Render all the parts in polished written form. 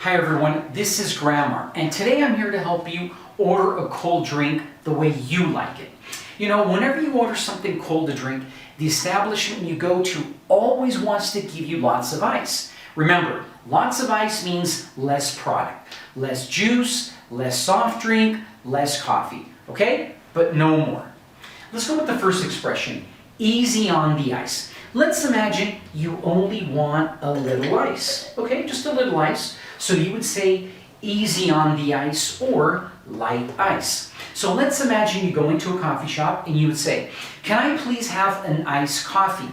Hi everyone, this is Gramm, and today I'm here to help you order a cold drink the way you like it. You know, whenever you order something cold to drink, the establishment you go to always wants to give you lots of ice. Remember, lots of ice means less product, less juice, less soft drink, less coffee, okay? But no more. Let's go with the first expression, easy on the ice. Let's imagine you only want a little ice, okay? Just a little ice. So you would say easy on the ice or light ice. So let's imagine you go into a coffee shop and you would say, can I please have an iced coffee?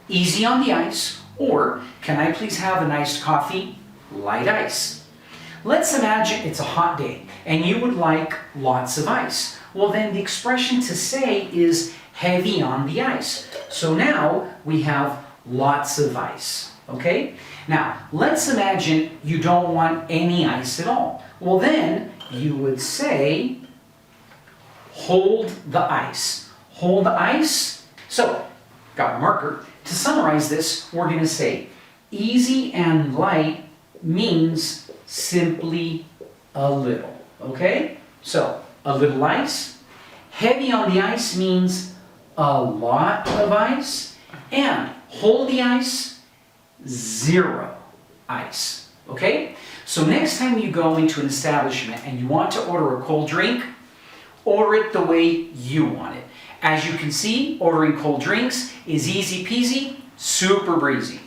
Easy on the ice, or can I please have an iced coffee, light ice? Let's imagine it's a hot day and you would like lots of ice. Well, then the expression to say is heavy on the ice. So now we have lots of ice, okay? Now, let's imagine you don't want any ice at all. Well, then you would say hold the ice. Hold the ice. So, got a marker. To summarize this, we're going to say easy and light means simply a little, okay? So, a little ice. Heavy on the ice means a lot of ice. And hold the ice, zero ice, okay? So next time you go into an establishment and you want to order a cold drink, order it the way you want it. As you can see, ordering cold drinks is easy peasy, super breezy.